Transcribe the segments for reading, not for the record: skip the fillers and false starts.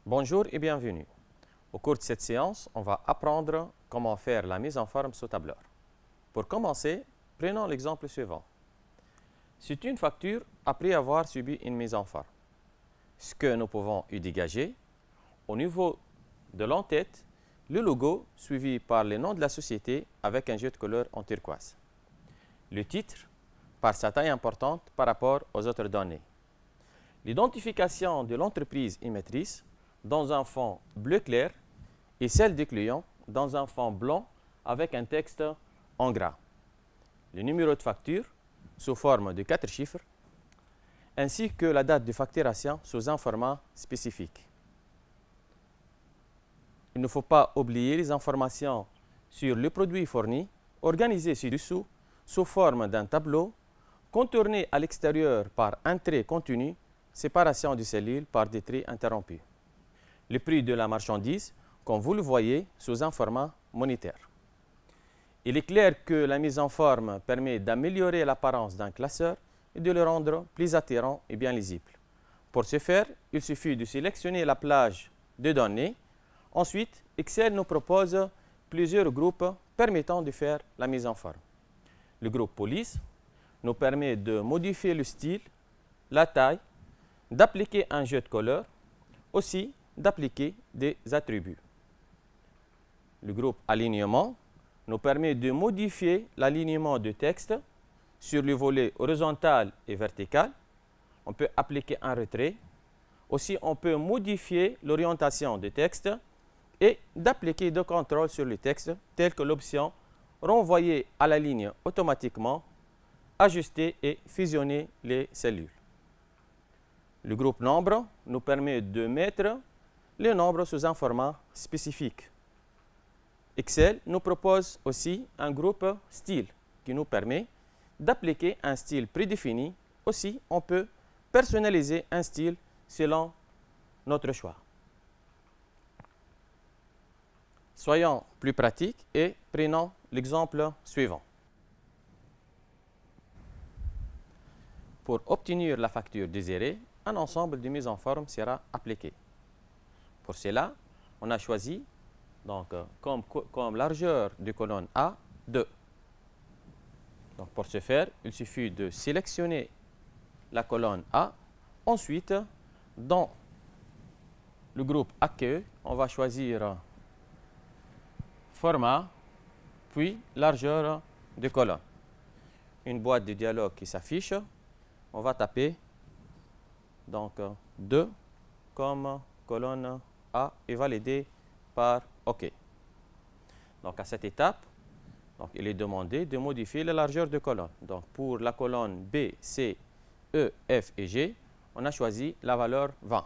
Bonjour et bienvenue. Au cours de cette séance, on va apprendre comment faire la mise en forme sous tableur. Pour commencer, prenons l'exemple suivant. C'est une facture après avoir subi une mise en forme. Ce que nous pouvons y dégager, au niveau de l'entête, le logo suivi par les noms de la société avec un jeu de couleur en turquoise. Le titre, par sa taille importante par rapport aux autres données. L'identification de l'entreprise émettrice dans un fond bleu clair et celle du client dans un fond blanc avec un texte en gras. Le numéro de facture sous forme de 4 chiffres ainsi que la date de facturation sous un format spécifique. Il ne faut pas oublier les informations sur le produit fourni, organisées ci-dessous sous forme d'un tableau, contourné à l'extérieur par un trait continu, séparation des cellules par des traits interrompus. Le prix de la marchandise, comme vous le voyez, sous un format monétaire. Il est clair que la mise en forme permet d'améliorer l'apparence d'un classeur et de le rendre plus attirant et bien lisible. Pour ce faire, il suffit de sélectionner la plage de données. Ensuite, Excel nous propose plusieurs groupes permettant de faire la mise en forme. Le groupe police nous permet de modifier le style, la taille, d'appliquer un jeu de couleurs, aussi d'appliquer des attributs. Le groupe alignement nous permet de modifier l'alignement de texte sur le volet horizontal et vertical. On peut appliquer un retrait. Aussi, on peut modifier l'orientation du texte et d'appliquer des contrôles sur le texte, tels que l'option renvoyer à la ligne automatiquement, ajuster et fusionner les cellules. Le groupe nombre nous permet de mettre les nombres sous un format spécifique. Excel nous propose aussi un groupe style qui nous permet d'appliquer un style prédéfini. Aussi, on peut personnaliser un style selon notre choix. Soyons plus pratiques et prenons l'exemple suivant. Pour obtenir la facture désirée, un ensemble de mise en forme sera appliqué. Pour cela, on a choisi donc, comme largeur de colonne A, 2. Donc, pour ce faire, il suffit de sélectionner la colonne A. Ensuite, dans le groupe Accueil, on va choisir Format, puis largeur de colonne. Une boîte de dialogue qui s'affiche. On va taper donc 2 comme colonne A et valider par OK. Donc à cette étape, donc, il est demandé de modifier la largeur de colonne. Donc pour la colonne B, C, E, F et G, on a choisi la valeur 20.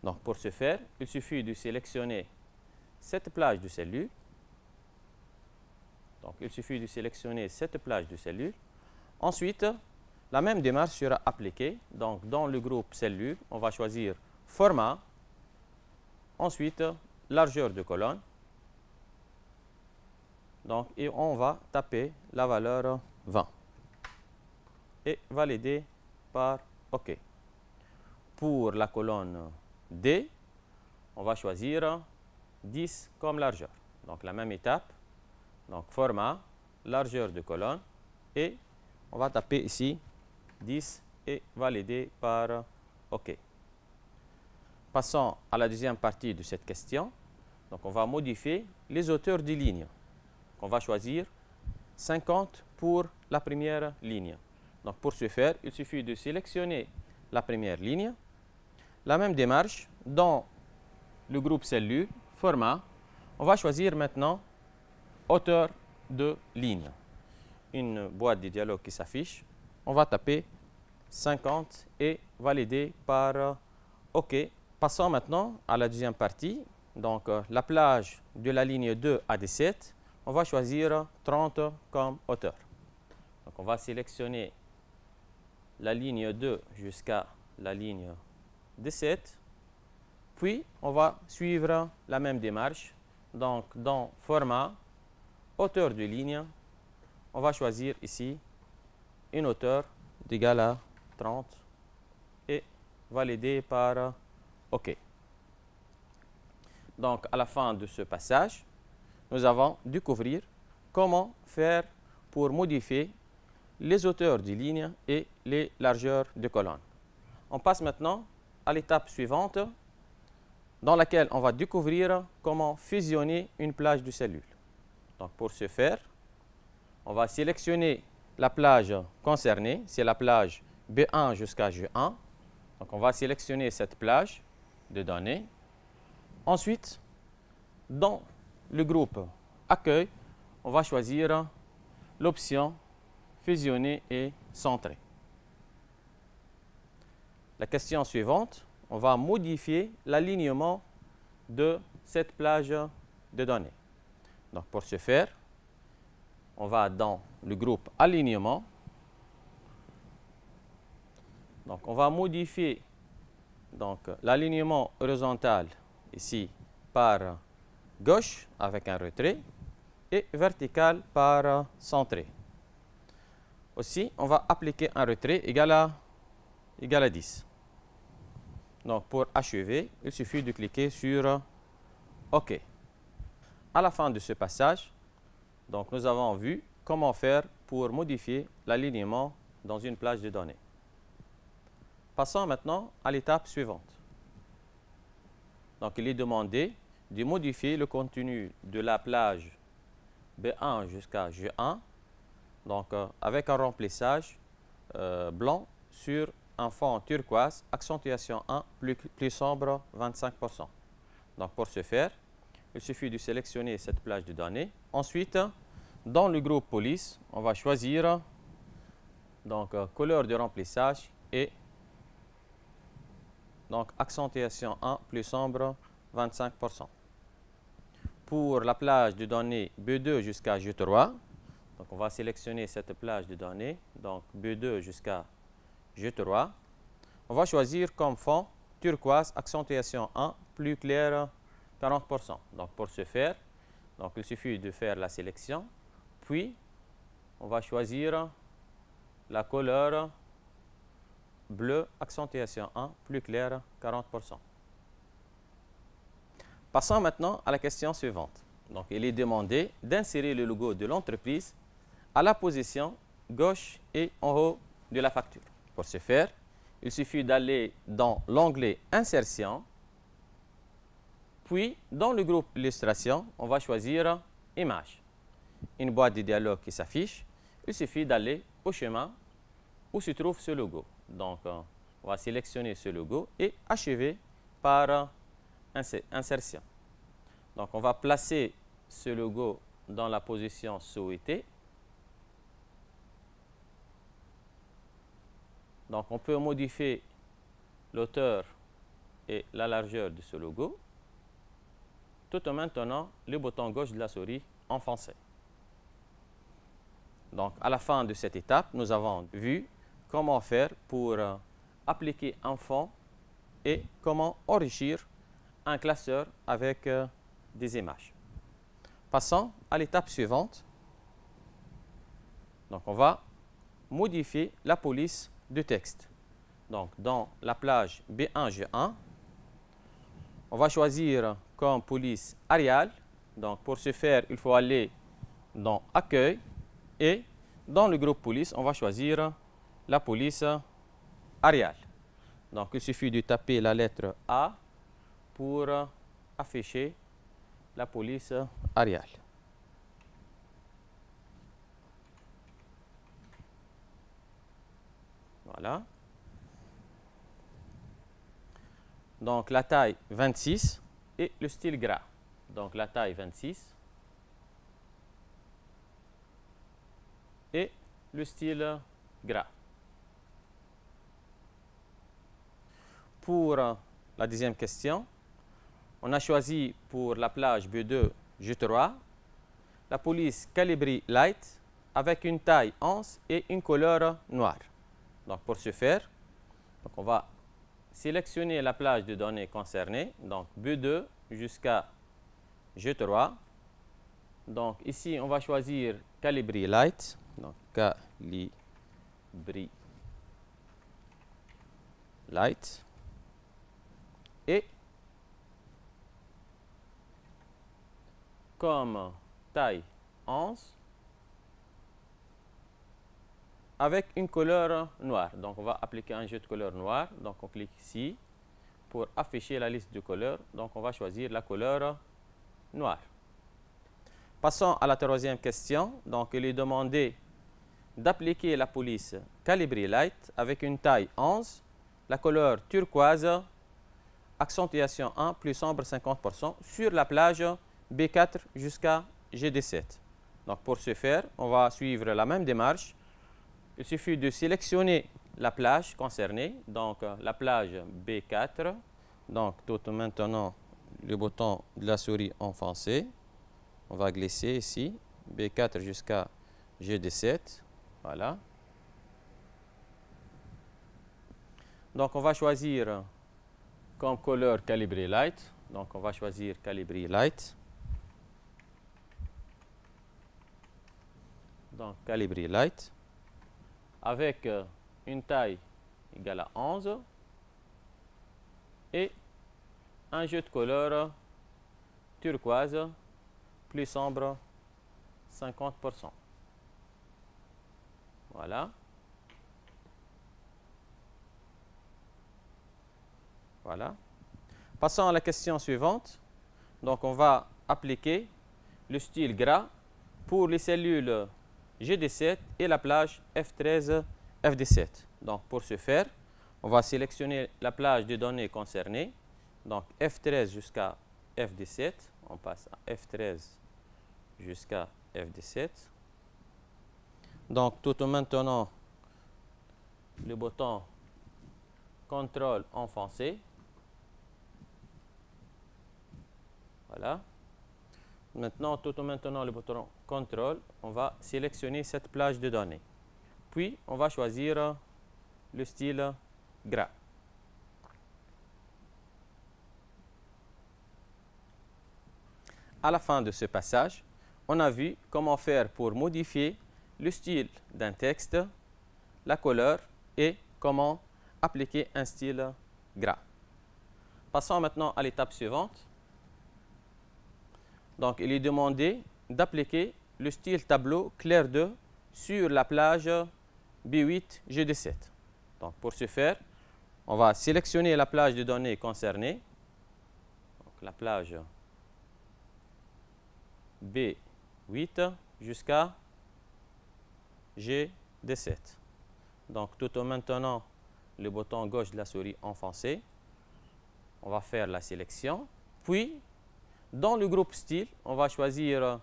Donc pour ce faire, il suffit de sélectionner cette plage de cellules. Donc il suffit de sélectionner cette plage de cellules. Ensuite, la même démarche sera appliquée. Donc dans le groupe cellules, on va choisir format. Ensuite, largeur de colonne. Donc, et on va taper la valeur 20 et valider par OK. Pour la colonne D, on va choisir 10 comme largeur. Donc, la même étape. Donc, format, largeur de colonne et on va taper ici 10 et valider par OK. Passons à la deuxième partie de cette question. Donc, on va modifier les hauteurs des lignes. On va choisir 50 pour la première ligne. Donc, pour ce faire, il suffit de sélectionner la première ligne. La même démarche dans le groupe cellules, format. On va choisir maintenant hauteur de ligne. Une boîte de dialogue qui s'affiche. On va taper 50 et valider par OK. Passons maintenant à la deuxième partie. Donc, la plage de la ligne 2 à 17. On va choisir 30 comme hauteur. Donc, on va sélectionner la ligne 2 jusqu'à la ligne 17. Puis, on va suivre la même démarche. Donc, dans format, hauteur de ligne, on va choisir ici une hauteur d'égale à 30 et valider par OK. Donc, à la fin de ce passage, nous allons découvrir comment faire pour modifier les hauteurs de lignes et les largeurs de colonnes. On passe maintenant à l'étape suivante, dans laquelle on va découvrir comment fusionner une plage de cellules. Donc, pour ce faire, on va sélectionner la plage concernée, c'est la plage B1 jusqu'à G1. Donc, on va sélectionner cette plage de données. Ensuite, dans le groupe Accueil, on va choisir l'option Fusionner et centrer. La question suivante, on va modifier l'alignement de cette plage de données. Donc, pour ce faire, on va dans le groupe Alignement. Donc, on va modifier l'alignement horizontal ici par gauche avec un retrait et vertical par centré. Aussi, on va appliquer un retrait égal à 10. Donc, pour achever, il suffit de cliquer sur OK. À la fin de ce passage, donc, nous avons vu comment faire pour modifier l'alignement dans une plage de données. Passons maintenant à l'étape suivante. Donc, il est demandé de modifier le contenu de la plage B1 jusqu'à G1, donc avec un remplissage blanc sur un fond turquoise, accentuation 1, plus sombre 25%. Donc, pour ce faire, il suffit de sélectionner cette plage de données. Ensuite, dans le groupe police, on va choisir couleur de remplissage et donc accentuation 1 plus sombre 25%. Pour la plage de données B2 jusqu'à G3, donc on va sélectionner cette plage de données, donc B2 jusqu'à G3. On va choisir comme fond turquoise, accentuation 1, plus clair 40%. Donc pour ce faire, donc il suffit de faire la sélection, puis on va choisir la couleur bleu, accentuation 1, plus clair 40%. Passons maintenant à la question suivante. Donc il est demandé d'insérer le logo de l'entreprise à la position gauche et en haut de la facture. Pour ce faire, il suffit d'aller dans l'onglet Insertion, puis dans le groupe Illustration, on va choisir Image. Une boîte de dialogue qui s'affiche, il suffit d'aller au chemin où se trouve ce logo. Donc, on va sélectionner ce logo et achever par Insertion. Donc, on va placer ce logo dans la position souhaitée. Donc, on peut modifier l'auteur et la largeur de ce logo, tout en maintenant le bouton gauche de la souris enfoncé. Donc, à la fin de cette étape, nous avons vu comment faire pour appliquer un fond et comment enrichir un classeur avec des images. Passons à l'étape suivante. Donc, on va modifier la police de texte. Donc, dans la plage B1G1, on va choisir comme police Arial. Donc, pour ce faire, il faut aller dans Accueil et dans le groupe police, on va choisir la police Arial. Donc, il suffit de taper la lettre A pour afficher la police Arial. Voilà. Donc, la taille 26 et le style gras. Donc, la taille 26 et le style gras. Pour la deuxième question, on a choisi pour la plage B2 G3 la police Calibri Light avec une taille 11 et une couleur noire. Donc, pour ce faire, on va sélectionner la plage de données concernée, donc B2 jusqu'à G3. Donc, ici, on va choisir Calibri Light. Donc, Calibri Light. Et comme taille 11 avec une couleur noire. Donc, on va appliquer un jeu de couleur noire. Donc, on clique ici pour afficher la liste de couleurs. Donc, on va choisir la couleur noire. Passons à la troisième question. Donc, il est demandé d'appliquer la police Calibri Light avec une taille 11, la couleur turquoise, accentuation 1, plus sombre 50% sur la plage B4 jusqu'à GD7. Donc, pour ce faire, on va suivre la même démarche. Il suffit de sélectionner la plage concernée, donc la plage B4. Donc, tout maintenant, le bouton de la souris enfoncé. On va glisser ici, B4 jusqu'à GD7. Voilà. Donc, on va choisir comme couleur Calibri Light. Donc, on va choisir Calibri Light. Donc, Calibri Light. Avec une taille égale à 11 et un jeu de couleur turquoise plus sombre 50%. Voilà. Voilà. Passons à la question suivante. Donc, on va appliquer le style gras pour les cellules GD7 et la plage F13 FD7. Donc, pour ce faire, on va sélectionner la plage de données concernées. Donc, F13 jusqu'à FD7. On passe à F13 jusqu'à FD7. Donc, tout en maintenant le bouton CTRL enfoncé. Voilà. Maintenant, tout en maintenant le bouton CTRL, on va sélectionner cette plage de données. Puis, on va choisir le style gras. À la fin de ce passage, on a vu comment faire pour modifier le style d'un texte, la couleur et comment appliquer un style gras. Passons maintenant à l'étape suivante. Donc, il est demandé d'appliquer le style tableau clair 2 sur la plage B8 GD7. Donc, pour ce faire, on va sélectionner la plage de données concernée. Donc, la plage B8 jusqu'à GD7. Donc, tout en maintenant le bouton gauche de la souris enfoncé, on va faire la sélection. Puis, dans le groupe style, on va choisir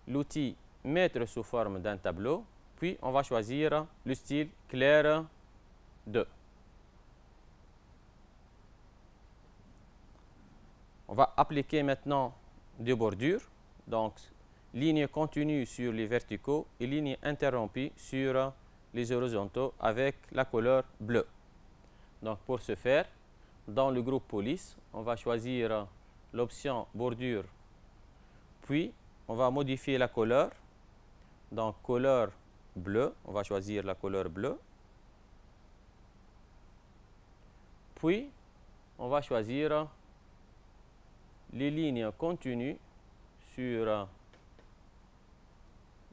l'outil mettre sous forme d'un tableau. Puis, on va choisir le style clair 2. On va appliquer maintenant des bordures. Donc, ligne continue sur les verticaux et ligne interrompue sur les horizontaux avec la couleur bleue. Donc, pour ce faire, dans le groupe police, on va choisir l'option bordure. Puis, on va modifier la couleur. Donc, couleur bleue, on va choisir la couleur bleue. Puis, on va choisir les lignes continues sur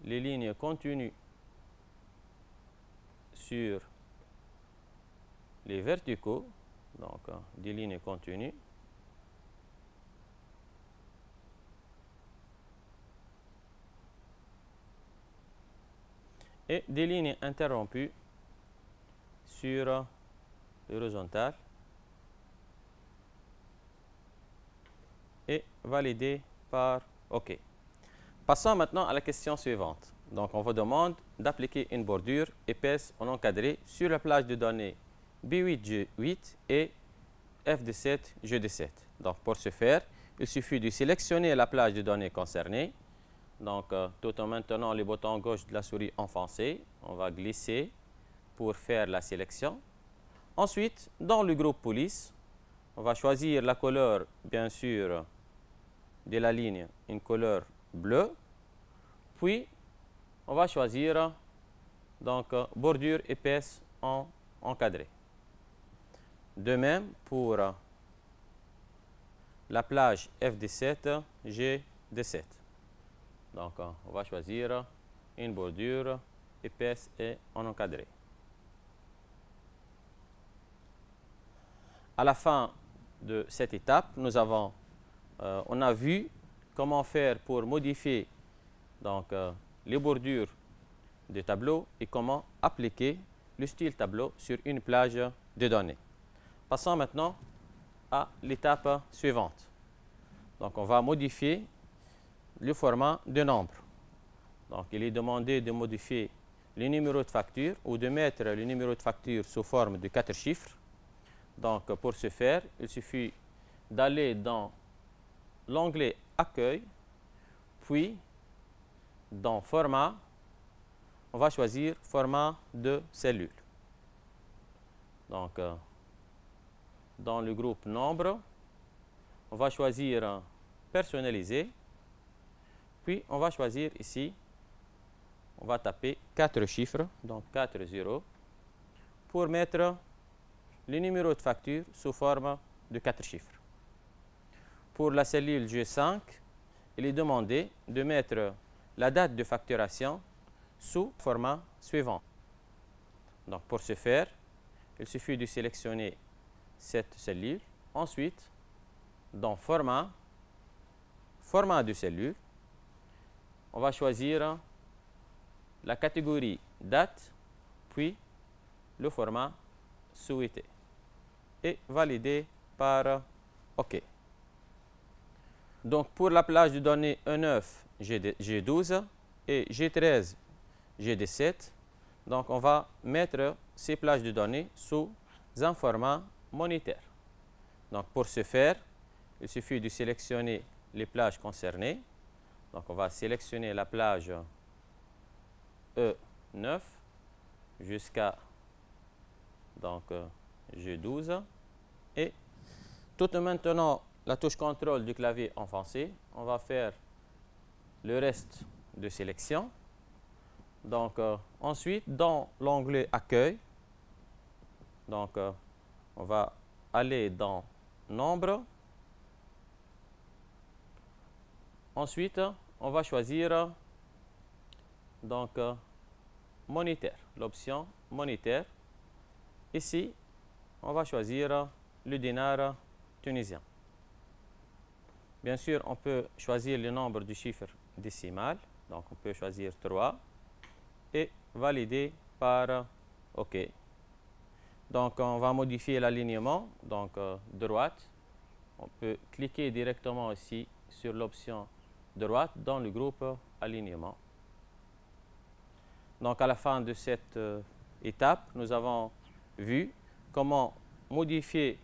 les lignes continues sur les verticaux, donc des lignes continues. Et des lignes interrompues sur l'horizontale et validé par OK. Passons maintenant à la question suivante. Donc, on vous demande d'appliquer une bordure épaisse en encadré sur la plage de données B8G8 et FD7G7. Donc, pour ce faire, il suffit de sélectionner la plage de données concernée. Donc, tout en maintenant le bouton gauche de la souris enfoncé, on va glisser pour faire la sélection. Ensuite, dans le groupe police, on va choisir la couleur, bien sûr, de la ligne, une couleur bleue. Puis, on va choisir donc bordure épaisse en encadré. De même pour la plage FD7 G17. D7. Donc, on va choisir une bordure épaisse et en encadré. À la fin de cette étape, on a vu comment faire pour modifier donc, les bordures du tableau et comment appliquer le style tableau sur une plage de données. Passons maintenant à l'étape suivante. Donc, on va modifier le format de nombre. Donc, il est demandé de modifier le numéro de facture ou de mettre le numéro de facture sous forme de 4 chiffres. Donc, pour ce faire, il suffit d'aller dans l'onglet Accueil, puis dans Format, on va choisir Format de cellule. Donc, dans le groupe Nombre, on va choisir Personnaliser, puis on va choisir ici, on va taper 4 chiffres, donc 4 zéros, pour mettre le numéro de facture sous forme de 4 chiffres. Pour la cellule G5, il est demandé de mettre la date de facturation sous format suivant. Donc, pour ce faire, il suffit de sélectionner cette cellule. Ensuite, dans Format, Format de cellule, on va choisir la catégorie Date, puis le format souhaité et valider par OK. Donc, pour la plage de données E9, G12 et G13, GD7, donc on va mettre ces plages de données sous un format monétaire. Donc, pour ce faire, il suffit de sélectionner les plages concernées. Donc, on va sélectionner la plage E9 jusqu'à G12 et tout en maintenant la touche contrôle du clavier enfoncée, on va faire le reste de sélection. Donc, ensuite, dans l'onglet Accueil, donc, on va aller dans Nombre. Ensuite, on va choisir donc, Monétaire, l'option Monétaire. Ici, on va choisir le dinar tunisien. Bien sûr, on peut choisir le nombre du chiffre décimal. Donc, on peut choisir 3 et valider par OK. Donc, on va modifier l'alignement. Donc, droite. On peut cliquer directement ici sur l'option droite dans le groupe alignement. Donc, à la fin de cette étape, nous avons vu comment modifier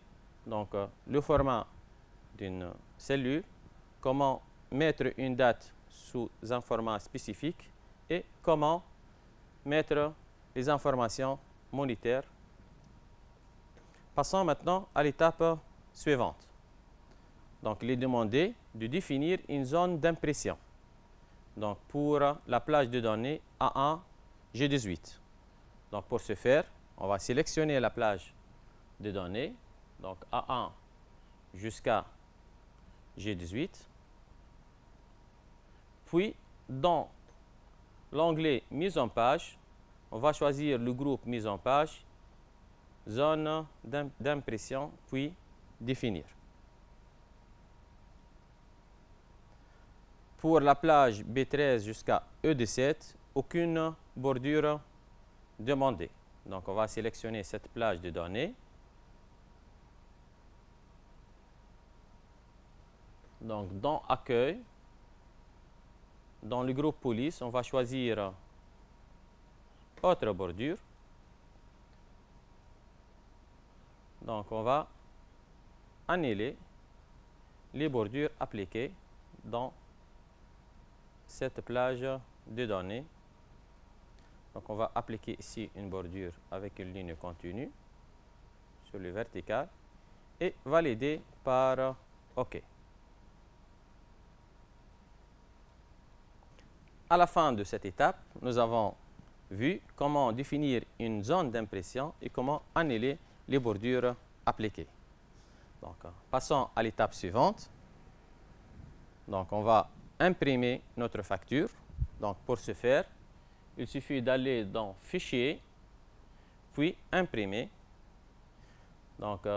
donc, le format d'une cellule, comment mettre une date sous un format spécifique et comment mettre les informations monétaires. Passons maintenant à l'étape suivante. Donc, il est demandé de définir une zone d'impression. Donc, pour la plage de données A1, G18. Donc, pour ce faire, on va sélectionner la plage de données, donc A1 jusqu'à G18. Puis, dans l'onglet Mise en page, on va choisir le groupe Mise en page, zone d'impression, puis définir. Pour la plage B13 jusqu'à E17, aucune bordure demandée. Donc, on va sélectionner cette plage de données. Donc, dans Accueil, dans le groupe Police, on va choisir Autre bordure. Donc, on va annuler les bordures appliquées dans cette plage de données. Donc, on va appliquer ici une bordure avec une ligne continue sur le vertical et valider par OK. À la fin de cette étape, nous avons vu comment définir une zone d'impression et comment annuler les bordures appliquées. Donc, passons à l'étape suivante. Donc, on va imprimer notre facture. Donc, pour ce faire, il suffit d'aller dans Fichier, puis Imprimer. Donc,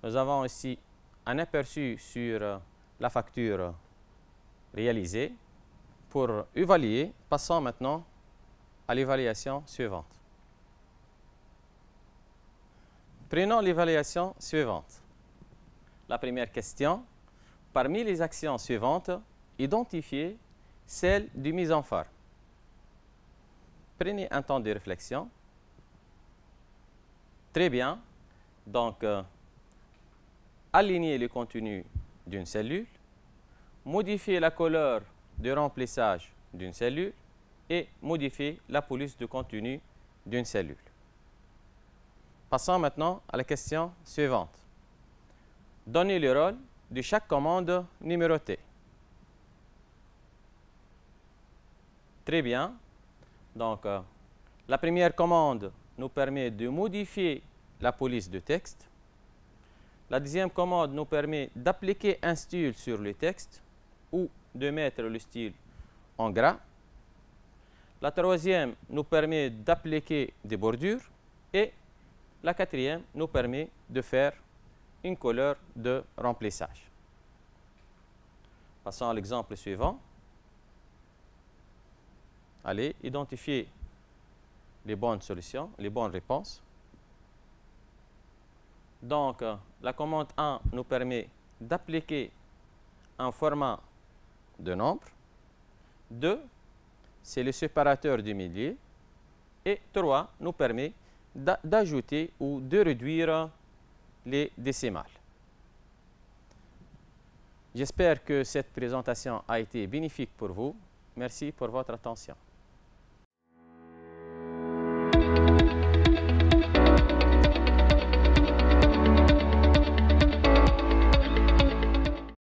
nous avons ici un aperçu sur la facture réalisée. Pour évaluer, passons maintenant à l'évaluation suivante. Prenons l'évaluation suivante. La première question, parmi les actions suivantes, identifiez celle de mise en forme. Prenez un temps de réflexion. Très bien. Donc, aligner le contenu d'une cellule, modifier la couleur de remplissage d'une cellule et modifier la police de contenu d'une cellule. Passons maintenant à la question suivante. Donnez le rôle de chaque commande numérotée. Très bien. Donc, la première commande nous permet de modifier la police de texte. La deuxième commande nous permet d'appliquer un style sur le texte ou de mettre le style en gras. La troisième nous permet d'appliquer des bordures et la quatrième nous permet de faire une couleur de remplissage. Passons à l'exemple suivant. Allez, identifier les bonnes solutions, les bonnes réponses. Donc, la commande 1 nous permet d'appliquer un format de nombre. 2, c'est le séparateur du milieu. Et 3 nous permet d'ajouter ou de réduire les décimales. J'espère que cette présentation a été bénéfique pour vous. Merci pour votre attention.